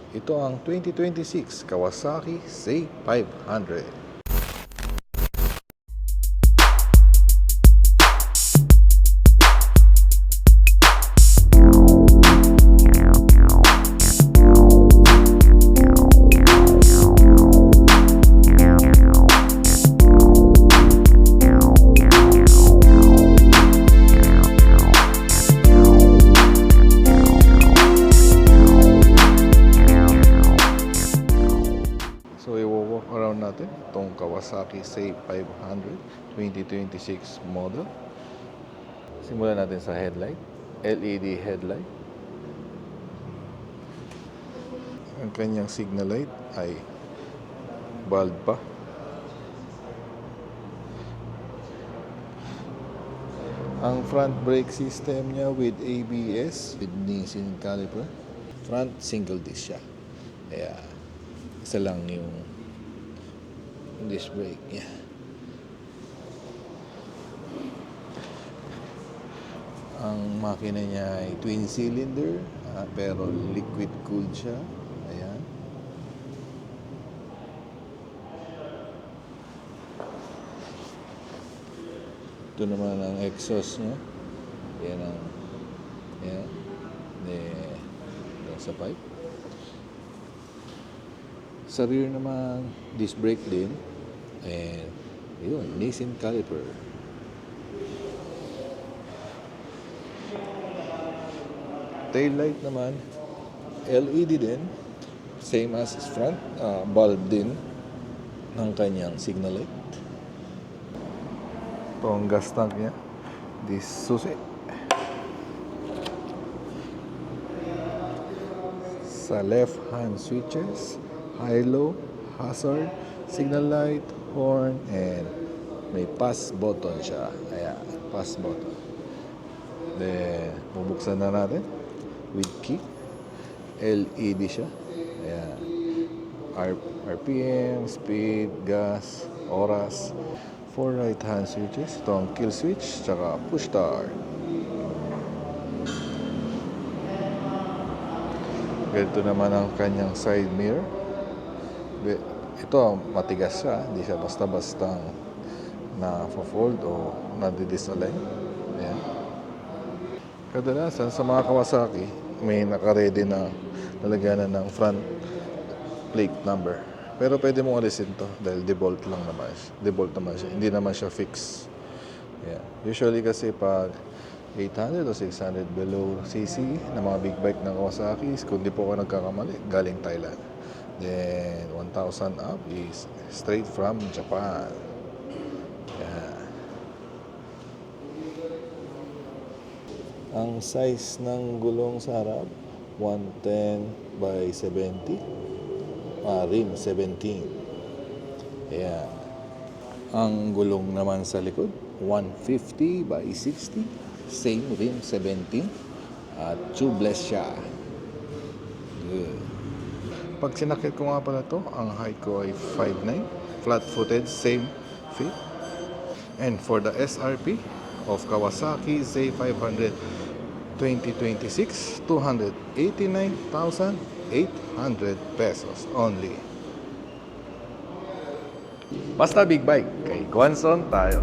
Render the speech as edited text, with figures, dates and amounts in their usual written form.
Ito ang 2026 Kawasaki Z500. So i-walk around natin itong Kawasaki Z500 2026 model. Simulan natin sa headlight. LED headlight. Ang kanyang signal light ay bulb pa. Ang front brake system niya with ABS with Nissin caliper. Front single disc siya. Kaya isa lang yung disc brake niya. Ang makina niya ay twin cylinder pero liquid cooled siya. Ayan. Ito naman ang exhaust niya. Yan ang yan. Sa pipe. Sa rear naman, disc brake din. And yun, Nissin caliper. Tail light naman, LED din. Same as front, bulb din ng kanyang signal light. Ito ang gas tank niya. This susi. Sa left hand switches, high-low, hazard, signal light, horn, and may pass button siya. Ayan, pass button. Then, bubuksan na natin with key. LED siya. Ayan. RPM, speed, gas, oras. 4 right-hand switches. Ito ang kill switch, tsaka push start. Ganito naman ang kanyang side mirror. Ito matigas siya, hindi siya basta-basta na-fold o nadidisalign. Ayan. Kadalasan sa mga Kawasaki, may naka-ready na lalagyanan ng front plate number. Pero pwede mong alisin to dahil default lang naman siya. Default naman siya, hindi naman siya fix. Ayan. Usually kasi pag 800 o 600 below cc na mga big bike ng Kawasaki, kung di po ako nagkakamali, galing Thailand. Then 1,000 up is straight from Japan. Yeah. Ang size ng gulong sa harap 110 by 70, rim 17. Yeah. Ang gulong naman sa likod 150 by 60, same rim 17 at tubeless siya. Good. Pag sinakit ko nga pala to, ang height ko ay 5'9", flat-footed, same fit. And for the SRP of Kawasaki Z500 2026, 289,800 pesos only. Basta big bike, kay Guanzon tayo.